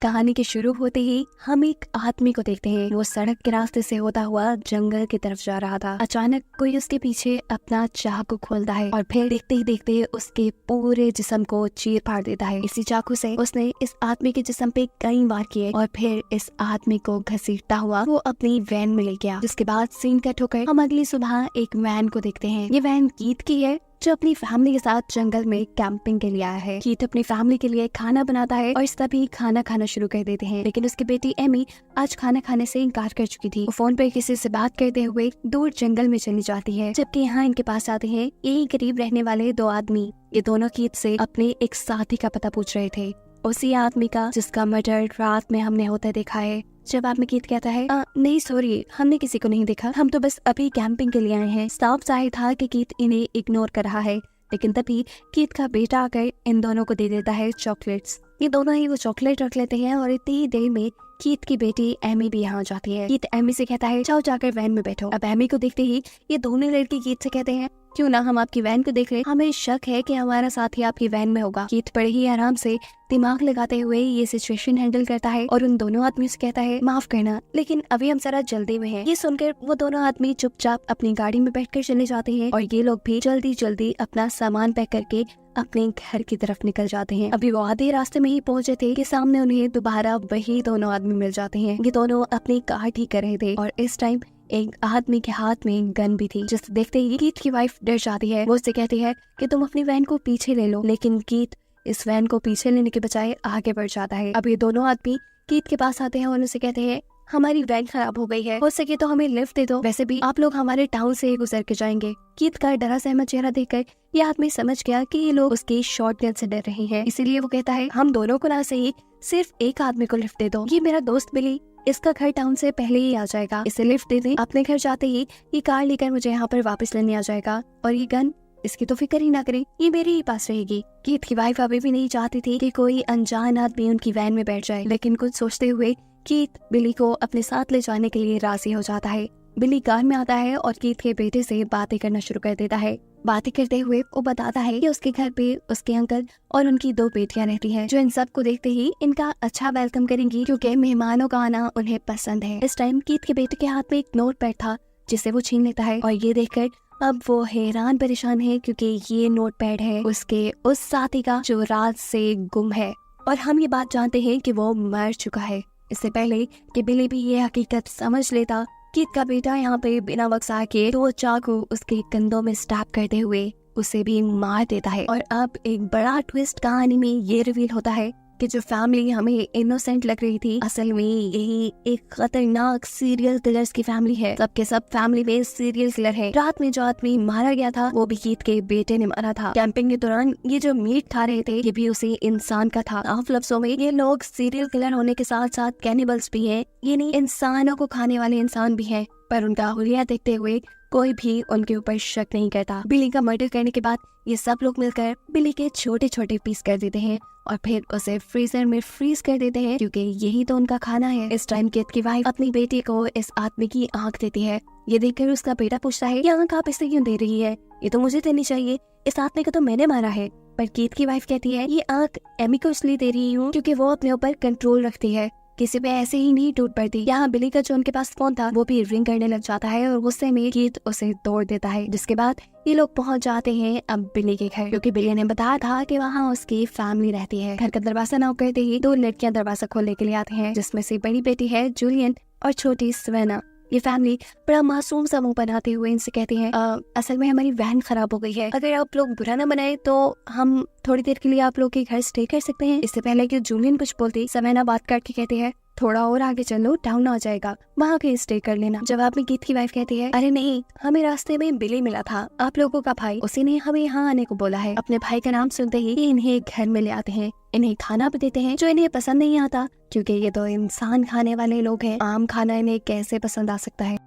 कहानी के शुरू होते ही हम एक आदमी को देखते हैं। वो सड़क के रास्ते से होता हुआ जंगल की तरफ जा रहा था। अचानक कोई उसके पीछे अपना चाकू खोलता है और फिर देखते ही देखते उसके पूरे जिस्म को चीर फाड़ देता है। इसी चाकू से उसने इस आदमी के जिस्म पे कई वार किए और फिर इस आदमी को घसीटता हुआ वो अपनी वैन में ले गया। जिसके बाद सीन कट होकर हम अगली सुबह एक वैन को देखते हैं। ये वैन कीथ की है जो अपनी फैमिली के साथ जंगल में कैंपिंग के लिए आया है। कीथ अपनी फैमिली के लिए खाना बनाता है और सभी खाना खाना शुरू कर देते हैं। लेकिन उसकी बेटी एमी आज खाना खाने से इनकार कर चुकी थी। वो फोन पर किसी से बात करते हुए दूर जंगल में चली जाती है। जबकि यहाँ इनके पास आते हैं यही करीब रहने वाले दो आदमी। ये दोनों कीथ से अपने एक साथी का पता पूछ रहे थे, उसी आदमी का जिसका मर्डर रात में हमने होता देखा है। जवाब में कीथ कहता है नहीं सॉरी, हमने किसी को नहीं देखा, हम तो बस अभी कैंपिंग के लिए आए हैं। साफ जाहिर था कि कीथ इन्हें इग्नोर कर रहा है। लेकिन तभी कीथ का बेटा आकर इन दोनों को दे देता है चॉकलेट्स। ये दोनों ही वो चॉकलेट रख लेते हैं और इतनी ही देर में कीथ की बेटी एमी भी यहाँ जाती है। कीथ एमी से कहता है जाओ जाकर वैन में बैठो। अब एमी को देखते ही ये दोनों लड़की कीथ से कहते हैं क्यों ना हम आपकी वैन को देख ले, हमें शक है कि हमारा साथी आपकी वैन में होगा। कीथ बड़े ही आराम से दिमाग लगाते हुए ये सिचुएशन हैंडल करता है और उन दोनों आदमियों से कहता है माफ करना लेकिन अभी हम जरा जल्दी में हैं। ये सुनकर वो दोनों आदमी चुपचाप अपनी गाड़ी में बैठकर चले जाते हैं और ये लोग भी जल्दी जल्दी अपना सामान पैक करके अपने घर की तरफ निकल जाते हैं। अभी वो आधे रास्ते में ही पहुंचे थे कि सामने उन्हें दोबारा वही दोनों आदमी मिल जाते हैं। ये दोनों अपनी कार ठीक कर रहे थे और इस टाइम एक आदमी के हाथ में गन भी थी। जिसे देखते ही कीथ की वाइफ डर जाती है। वो उससे कहती है कि तुम अपनी वैन को पीछे ले लो, लेकिन कीथ इस वैन को पीछे लेने के बजाय आगे बढ़ जाता है। अब ये दोनों आदमी कीथ के पास आते हैं और उनसे कहते हैं हमारी वैन खराब हो गई है, हो सके तो हमें लिफ्ट दे दो, वैसे भी आप लोग हमारे टाउन से ही गुजर के जाएंगे। कीथ का डरा सहमत चेहरा देखकर ये आदमी समझ गया कि ये लोग उसके शॉटगन से डर रहे हैं। इसीलिए वो कहता है हम दोनों को ना सही सिर्फ एक आदमी को लिफ्ट दे दो, ये मेरा दोस्त बिली, इसका घर टाउन से पहले ही आ जाएगा, इसे लिफ्ट दे दे। अपने घर जाते ही ये कार लेकर मुझे यहाँ पर वापस लेने आ जाएगा और ये गन इसकी तो फिक्र ही ना करें, ये मेरे ही पास रहेगी। कीथ की वाइफ अभी भी नहीं चाहती थी कि कोई अनजान आदमी उनकी वैन में बैठ जाए, लेकिन कुछ सोचते हुए कीथ बिली को अपने साथ ले जाने के लिए राजी हो जाता है। बिली कार में आता है और कीथ के बेटे से बातें करना शुरू कर देता है। बातें करते हुए वो बताता है कि उसके घर पे उसके अंकल और उनकी दो बेटियां रहती हैं, जो इन सब को देखते ही इनका अच्छा वेलकम करेंगी क्योंकि मेहमानों का आना उन्हें पसंद है। इस टाइम कीथ के बेटे के हाथ में एक नोट पैड था जिसे वो छीन लेता है और ये देखकर अब वो हैरान परेशान है क्योंकि ये नोट पैड है उसके उस साथी का जो रात से गुम है और हम ये बात जानते हैं कि वो मर चुका है। इससे पहले कि बिली भी ये हकीकत समझ लेता, कीथ का बेटा यहाँ पे बिना वक्सा के दो चाकू उसके कंधों में स्टैब करते हुए उसे भी मार देता है। और अब एक बड़ा ट्विस्ट कहानी में ये रिवील होता है कि जो फैमिली हमें इनोसेंट लग रही थी असल में यही एक खतरनाक सीरियल किलर्स की फैमिली है। सबके सब फैमिली में सीरियल किलर है। रात में जो आदमी मारा गया था वो भी कीथ के बेटे ने मारा था। कैंपिंग के दौरान ये जो मीट खा रहे थे ये भी उसी इंसान का था। साफ लफ्जों में ये लोग सीरियल किलर होने के साथ साथ कैनिबल्स भी हैं, ये नहीं इंसानों को खाने वाले इंसान भी हैं, पर उनका हुलिया देखते हुए कोई भी उनके ऊपर शक नहीं करता। बिली का मर्डर करने के बाद ये सब लोग मिलकर बिली के छोटे छोटे पीस कर देते हैं और फिर उसे फ्रीजर में फ्रीज कर देते हैं क्योंकि यही तो उनका खाना है। इस टाइम कीथ की वाइफ अपनी बेटी को इस आदमी की आंख देती है। ये देखकर उसका बेटा पूछता है ये आंख आप इसे क्यों दे रही है, ये तो मुझे देनी चाहिए, इस आदमी को तो मैंने मारा है। पर कीथ की वाइफ कहती है ये आंख एमी को इसलिए दे रही हूँ क्योंकि वो अपने ऊपर कंट्रोल रखती है, किसी पे ऐसे ही नहीं टूट पड़ती। यहाँ बिली का जो उनके पास फोन था वो भी रिंग करने लग जाता है और गुस्से में कीथ उसे तोड़ देता है। जिसके बाद ये लोग पहुंच जाते हैं अब बिली के घर क्योंकि बिली ने बताया था कि वहाँ उसकी फैमिली रहती है। घर का दरवाजा नॉक करते ही दो लड़कियां दरवाजा खोलने के लिए आती हैं, जिसमें से बड़ी बेटी है जूलियन और छोटी सवेना। ये फैमिली बड़ा मासूम सा मुंह बनाते हुए इनसे कहती है असल में हमारी वैन खराब हो गई है, अगर आप लोग बुरा ना बनाए तो हम थोड़ी देर के लिए आप लोग के घर स्टे कर सकते हैं। इससे पहले कि जूलियन कुछ बोलती सवेना बात करके कहती है थोड़ा और आगे चलो, टाउन आ जाएगा, वहाँ के स्टे कर लेना। जवाब में कीथ की वाइफ कहती है अरे नहीं, हमें रास्ते में बिली मिला था, आप लोगों का भाई, उसी ने हमें यहाँ आने को बोला है। अपने भाई का नाम सुनते ही इन्हें घर में ले आते हैं, इन्हें खाना भी देते हैं जो इन्हें पसंद नहीं आता क्योंकि ये तो इंसान खाने वाले लोग हैं, आम खाना इन्हें कैसे पसंद आ सकता है।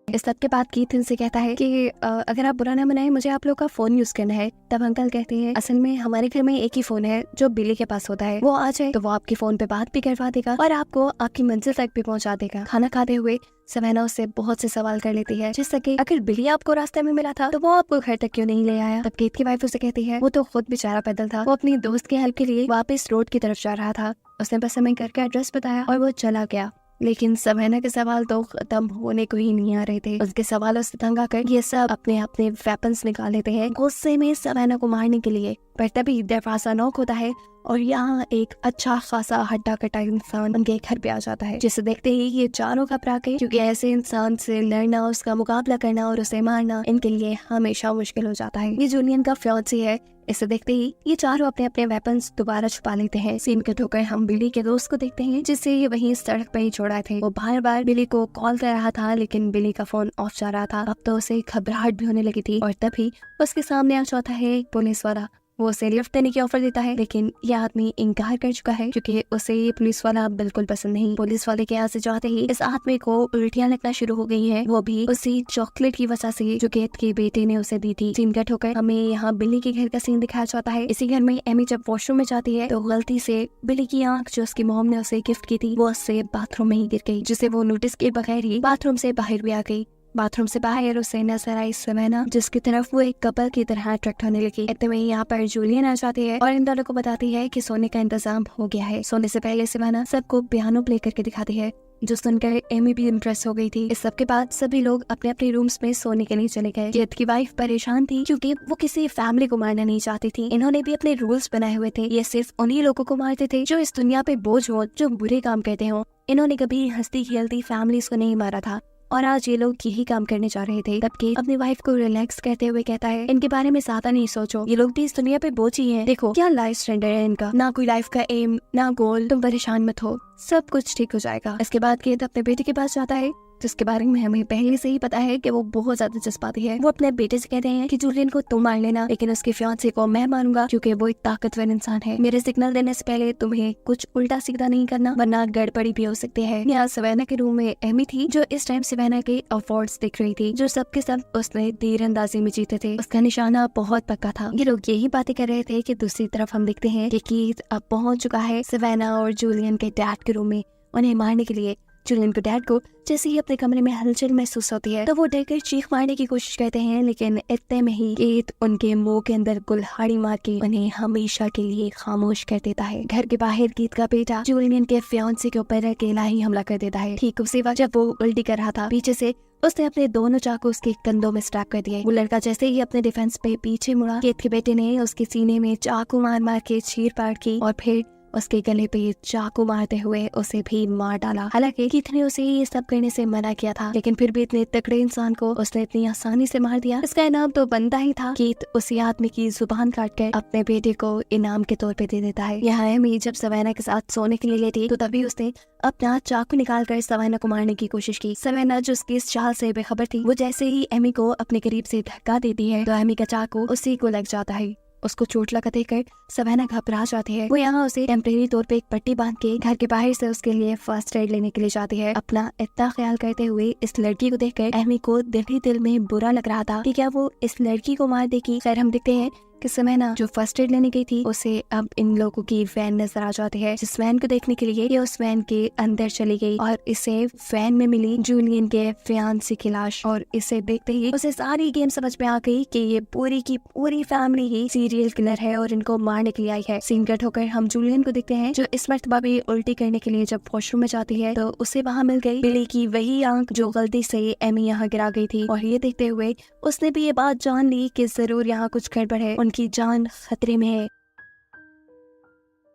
इस सब के बाद कीथ इनसे कहता है कि अगर आप बुरा ना मनाए, मुझे आप लोग का फोन यूज करना है। तब अंकल कहते हैं असल में हमारे घर में एक ही फोन है जो बिली के पास होता है, वो आ जाए तो वो आपके फोन पे बात भी करवा देगा और आपको आपकी मंजिल तक भी पहुंचा देगा। खाना खाते हुए सवेना उससे बहुत से सवाल कर लेती है, जैसे कि अगर बिली आपको रास्ते में मिला था तो वो आपको घर तक क्यों नहीं ले आया। तब कीथ की वाइफ उसे कहती है वो तो खुद बेचारा पैदल था, वो अपनी दोस्त की हेल्प के लिए वापस रोड की तरफ जा रहा था, उसने बस हमें घर का एड्रेस बताया और वो चला गया। लेकिन सवेना के सवाल तो खत्म होने को ही नहीं आ रहे थे। उसके सवालों से तंग आकर ये सब अपने अपने वेपन्स निकाल लेते हैं गुस्से में सवेना को मारने के लिए। पर तभी दरवाजा नॉक होता है और यहाँ एक अच्छा खासा हड्डा कटा इंसान उनके घर पे आ जाता है, जिसे देखते ही ये चारों घबरा गए, क्योंकि ऐसे इंसान से लड़ना, उसका मुकाबला करना और उसे मारना इनके लिए हमेशा मुश्किल हो जाता है। ये जूलियन का फियांसी है। इसे देखते ही ये चारों अपने अपने वेपन्स दोबारा छुपा लेते हैं। सीन कट होकर हम बिली के दोस्त को देखते हैं, जिससे ये वहीं सड़क पर ही छोड़ा थे। वो बार बार बिली को कॉल कर रहा था, लेकिन बिली का फोन ऑफ जा रहा था। अब तो उसे घबराहट भी होने लगी थी और तभी उसके सामने आ जाता है एक पुलिस वाला। वो उसे लिफ्ट देने की ऑफर देता है, लेकिन ये आदमी इनकार कर चुका है क्योंकि उसे ये पुलिस वाला बिल्कुल पसंद नहीं। पुलिस वाले के यहाँ से जाते ही इस आदमी को उल्टियां लगना शुरू हो गई है, वो भी उसी चॉकलेट की वजह से जो कीथ के बेटे ने उसे दी थी। सीन कट होकर हमें यहाँ बिली के घर का सीन दिखाया जाता है। इसी घर में एमी जब वॉशरूम में जाती है तो गलती से बिली की आंख जो उसकी मॉम ने उसे गिफ्ट की थी वो उससे बाथरूम में ही गिर गई, जिसे वो नोटिस के बगैर ही बाथरूम से बाहर भी आ गई। बाथरूम से बाहर उसे नजर आई सवेना, जिसकी तरफ वो एक कपल की तरह अट्रैक्ट होने लगी। इतने में यहाँ पर जूलियन आ जाती है और इन दोनों को बताती है कि सोने का इंतजाम हो गया है। सोने से पहले सवेना सबको पियानो प्ले करके दिखाती है, जो सुनकर एमी भी इम्प्रेस हो गई थी। इस सब के बाद सभी लोग अपने अपने रूम्स में सोने के लिए चले गए। कीथ की वाइफ परेशान थी क्योंकि वो किसी फैमिली को मारना नहीं चाहती थी। इन्होंने भी अपने रूल्स बनाए हुए थे, ये सिर्फ उन्हीं लोगों को मारते थे जो इस दुनिया पे बोझ हो, जो बुरे काम करते हो। इन्होंने कभी हंसती खेलती फैमिलीज को नहीं मारा था और आज ये लोग यही काम करने जा रहे थे। तब कीथ अपनी वाइफ को रिलैक्स करते हुए कहता है इनके बारे में ज्यादा नहीं सोचो, ये लोग भी इस दुनिया पे बोझ ही हैं। देखो क्या लाइफ स्टैंडर्ड है इनका, ना कोई लाइफ का एम ना गोल, तुम परेशान मत हो, सब कुछ ठीक हो जाएगा। इसके बाद कीथ अपने बेटे के पास जाता है, जिसके बारे में हमें पहले से ही पता है कि वो बहुत ज्यादा जज्बाती है। वो अपने बेटे से कहते हैं कि जूलियन को तुम मार लेना, लेकिन उसके फियांसे को मैं मारूंगा क्योंकि वो एक ताकतवर इंसान है। मेरे सिग्नल देने से पहले तुम्हें कुछ उल्टा सीधा नहीं करना, वरना गड़बड़ी भी हो सकती है। यहाँ सवेना के रूम में एमी थी, जो इस टाइम सवेना के अवार्ड्स दिख रही थी, जो सबके सब उसने तीर अंदाजी में जीते थे। उसका निशाना बहुत पक्का था। ये लोग यही बातें कर रहे थे कि दूसरी तरफ हम देखते हैं कि कीथ अब पहुंच चुका है सवेना और जूलियन के डैड के रूम में उन्हें मारने के लिए। जूलियन को डैड को जैसे ही अपने कमरे में हलचल महसूस होती है तो वो डरकर चीख मारने की कोशिश करते हैं, लेकिन इतने में ही कीथ उनके मुंह के अंदर कुल्हाड़ी मार के उन्हें हमेशा के लिए खामोश कर देता है। घर के बाहर कीथ का बेटा जूलियन के फियांसे के ऊपर अकेला ही हमला कर देता है। ठीक उसी वक्त जब वो उल्टी कर रहा था, पीछे से उसने अपने दोनों चाकू उसके कंधों में स्टैब कर दिए। वो लड़का जैसे ही अपने डिफेंस पे पीछे मुड़ा, कीथ के बेटे ने उसके सीने में चाकू मार मार के चीर पाड़ की और फिर उसके गले पे चाकू मारते हुए उसे भी मार डाला। हालांकि कीथ ने उसे ये सब करने से मना किया था, लेकिन फिर भी इतने तगड़े इंसान को उसने इतनी आसानी से मार दिया। इसका इनाम तो बनता ही था। कीथ उसी आदमी की जुबान काट कर अपने बेटे को इनाम के तौर पे दे देता है। यहाँ एमी जब सवेना के साथ सोने के लिए लेटी तो तभी उसने अपना चाकू निकाल कर सवेना को मारने की कोशिश की। सवेना जो उसकी इस चाल से बेखबर थी, वो जैसे ही एमी को अपने करीब से धक्का देती है तो एमी का चाकू उसी को लग जाता है। उसको चोट लगा देकर सवेना घबरा जाती है। वो यहाँ उसे टेम्परेरी तौर पे एक पट्टी बांध के घर के बाहर से उसके लिए फर्स्ट एड लेने के लिए जाती है। अपना इतना ख्याल करते हुए इस लड़की को देखकर एमी को दिल ही दिल में बुरा लग रहा था कि क्या वो इस लड़की को मार देगी। खैर हम देखते हैं कि सवेना जो फर्स्ट एड लेने गई थी उसे अब इन लोगों की वैन नजर आ जाती है। जिस वैन को देखने के लिए ये उस वैन के अंदर चली गई और इसे वैन में मिली जूलियन के फियांसे की लाश। और इसे देखते ही उसे सारी गेम समझ में आ गई कि ये पूरी की पूरी फैमिली ही सीरियल किलर है और इनको मारने के लिए आई है। सीन कट होकर हम जूलियन को देखते हैं, जो इस मर्तबा भी उल्टी करने के लिए जब वॉशरूम में जाती है तो उसे वहाँ मिल गई बिली की वही आंख जो गलती से एमी यहाँ गिरा गई थी। और ये देखते हुए उसने भी ये बात जान ली कि जरूर यहाँ कुछ गड़बड़ है, की जान खतरे में है।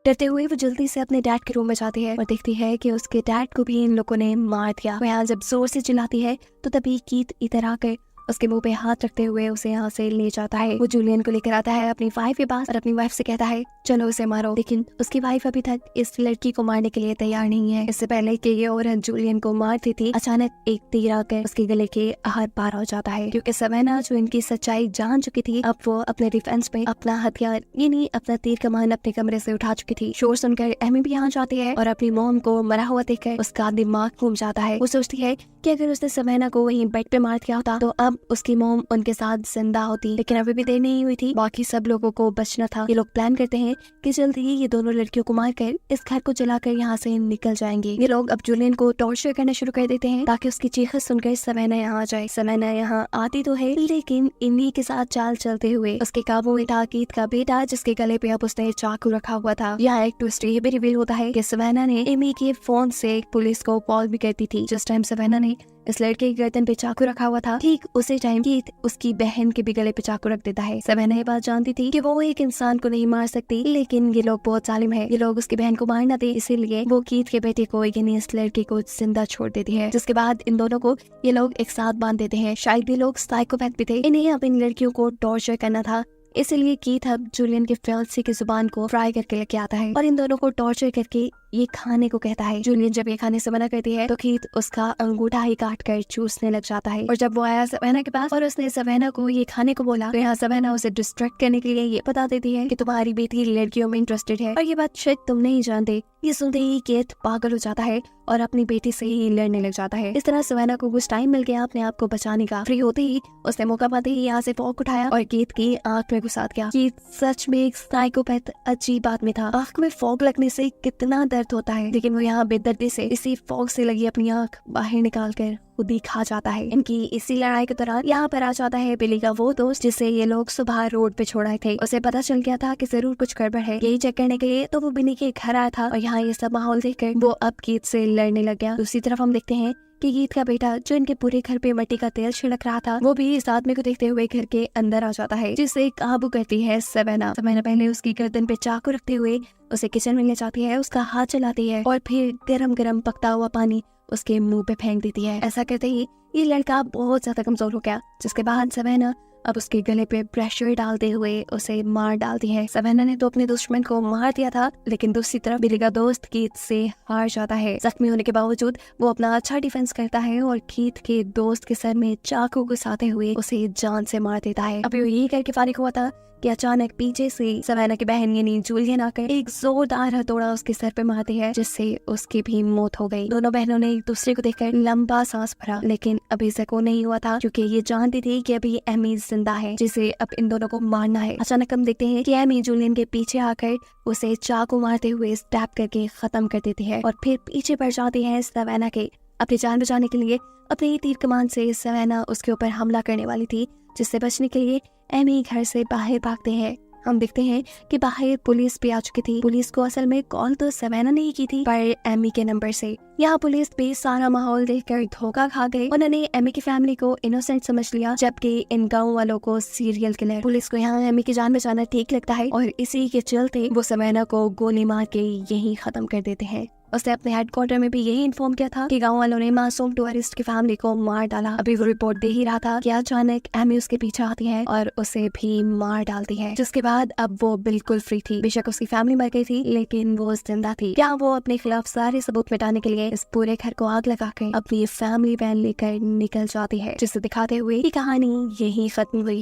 डरते हुए वो जल्दी से अपने डैड के रूम में जाती है और देखती है कि उसके डैड को भी इन लोगों ने मार दिया। वो यहाँ जब जोर से चिल्लाती है तो तभी कीथ इधर आकर उसके मुंह पे हाथ रखते हुए उसे यहाँ से ले जाता है। वो जूलियन को लेकर आता है अपनी वाइफ के पास और अपनी वाइफ से कहता है चलो उसे मारो, लेकिन उसकी वाइफ अभी तक इस लड़की को मारने के लिए तैयार नहीं है। इससे पहले कि ये औरत जूलियन को मारती थी, अचानक एक तीर आकर उसके गले के आर पार हो जाता है। क्योंकि सवेना जो इनकी सच्चाई जान चुकी थी, अब वो अपने डिफेंस में अपना हथियार यानी अपना तीर कमान अपने कमरे से उठा चुकी थी। शोर सुनकर एमी भी यहाँ जाती है और अपनी मॉम को मरा हुआ देखकर उसका दिमाग घूम जाता है। वो सोचती है कि अगर उसने सवेना को वहीं बेड पे मार दिया होता तो अब उसकी मॉम उनके साथ जिंदा होती, लेकिन अभी भी देर नहीं हुई थी। बाकी सब लोगों को बचना था। ये लोग प्लान करते हैं कि जल्द ही ये दोनों लड़कियों को मारकर इस घर को जलाकर यहाँ से निकल जाएंगे। ये लोग अब जूलियन को टॉर्चर करना शुरू कर देते हैं ताकि उसकी चीखें सुनकर सवेना यहाँ आ जाए। सवेना यहाँ आती तो है, लेकिन इन्हीं के साथ चाल चलते हुए उसके काबू में था कीथ का बेटा, जिसके गले पे अब उसने चाकू रखा हुआ था। यहाँ एक ट्विस्ट ये भी रिवील होता है कि सवेना ने एमी के फोन से पुलिस को कॉल भी करती थी। जिस टाइम सवेना ने इस लड़के की गर्दन पे चाकू रखा हुआ था, ठीक उसी टाइम कीथ उसकी बहन के भी गले पे चाकू रख देता है। सवेना ये बात जानती थी कि वो एक इंसान को नहीं मार सकती, लेकिन ये लोग बहुत जालिम है। ये लोग उसकी बहन को मार न दे, इसीलिए वो कीथ के बेटे को यानी इस लड़के को जिंदा छोड़ देती है। जिसके बाद इन दोनों को ये लोग एक साथ बांध देते हैं। शायद ये लोग साइकोपैथ भी थे। इन्हें अब इन लड़कियों को टॉर्चर करना था, इसलिए कीथ अब जूलियन के फियांसे की जुबान को फ्राई करके लेके आता है और इन दोनों को टॉर्चर करके ये खाने को कहता है। जूलियन जब ये खाने से मना करती है तो कीथ उसका अंगूठा ही काट कर चूसने लग जाता है। और जब वो आया सवेना के पास और उसने सवेना को ये खाने को बोला तो यहाँ सवेना उसे डिस्ट्रैक्ट करने के लिए ये बता देती है कि तुम्हारी बेटी लड़कियों में इंटरेस्टेड है और ये बात शायद तुम नहीं जानते। ये सुनते ही कीथ पागल हो जाता है और अपनी बेटी से ही लड़ने लग जाता है। इस तरह सवेना को कुछ टाइम मिल गया अपने आप को बचाने का। फ्री होते ही उसने मौका पाते ही यहाँ से फॉग उठाया और कीथ की आंख में घुसा दिया। कीथ सच में एक साइकोपैथ अजीब आदमी था। आंख में फॉग लगने से कितना दर्द होता है, लेकिन वो यहाँ बेदर्दी से इसी फॉग से लगी अपनी आंख बाहर निकाल कर खुद ही खा जाता है। इनकी इसी लड़ाई के दौरान यहाँ पर आ जाता है बिली का वो दोस्त जिसे ये लोग सुबह रोड पे छोड़ाए थे। उसे पता चल गया था कि जरूर कुछ गड़बड़ है। यही चेक करने के लिए तो वो बिली के घर आया था और यहाँ ये सब माहौल देखकर वो अब कीथ से लड़ने लग गया। दूसरी तरफ हम देखते हैं कि कीथ का बेटा जो इनके पूरे घर पे मिट्टी का तेल छिड़क रहा था, वो भी इस आदमी को देखते हुए घर के अंदर आ जाता है, जिसे काबू करती है सवेना। सवेना पहले उसकी गर्दन पे चाकू रखते हुए उसे किचन में ले जाती है, उसका हाथ चलाती है और फिर गरम गरम पकता हुआ पानी उसके मुंह पे फेंक देती है। ऐसा करते ही ये लड़का बहुत ज्यादा कमजोर हो गया, जिसके बाद सवेना अब उसके गले पे प्रेशर डालते हुए उसे मार डालती है। सवेना ने तो अपने दुश्मन को मार दिया था, लेकिन दूसरी तरफ बिली का दोस्त कीथ से हार जाता है। जख्मी होने के बावजूद वो अपना अच्छा डिफेंस करता है और कीथ के दोस्त के सर में चाकू घुसाते हुए उसे जान से मार देता है। अभी वो यही करके फारिग हुआ था कि अचानक पीछे से सवेना की बहन यानी जूलियन आकर एक जोरदार हथौड़ा उसके सर पे मारती है, जिससे उसकी भी मौत हो गई। दोनों बहनों ने एक दूसरे को देखकर लंबा सांस भरा, लेकिन अभी जको नहीं हुआ था क्योंकि ये जानती थी कि अभी एमी जिंदा है, जिसे अब इन दोनों को मारना है। अचानक हम देखते हैं कि एमी जूलियन के पीछे आकर उसे चाकू मारते हुए स्टैब करके खत्म कर देती है और फिर पीछे पड़ जाती है सवेना के। अपनी जान बचाने के लिए अपनी तीर कमान से सवेना उसके ऊपर हमला करने वाली थी, जिससे बचने के लिए एमी घर से बाहर भागते हैं। हम देखते हैं कि बाहर पुलिस भी आ चुकी थी। पुलिस को असल में कॉल तो सवेना ने ही की थी, पर एमी के नंबर से। यहाँ पुलिस भी सारा माहौल देखकर धोखा खा गए। उन्होंने एमी की फैमिली को इनोसेंट समझ लिया, जबकि इन गाँव वालों को सीरियल किलर। पुलिस को यहाँ एमी की जान बचाना ठीक लगता है और इसी के चलते वो सवेना को गोली मार के यही खत्म कर देते हैं। उसने अपने हेडक्वार्टर में भी यही इन्फॉर्म किया था कि गांव वालों ने मासूम टूरिस्ट की फैमिली को मार डाला। अभी वो रिपोर्ट दे ही रहा था कि अचानक एमी उसके पीछे आती है और उसे भी मार डालती है, जिसके बाद अब वो बिल्कुल फ्री थी। बेशक उसकी फैमिली मर गई थी, लेकिन वो जिंदा थी। क्या वो अपने खिलाफ सारे सबूत मिटाने के लिए इस पूरे घर को आग लगाकर अपनी फैमिली वैन लेकर निकल जाती है, जिसे दिखाते हुए ये कहानी यही खत्म हुई।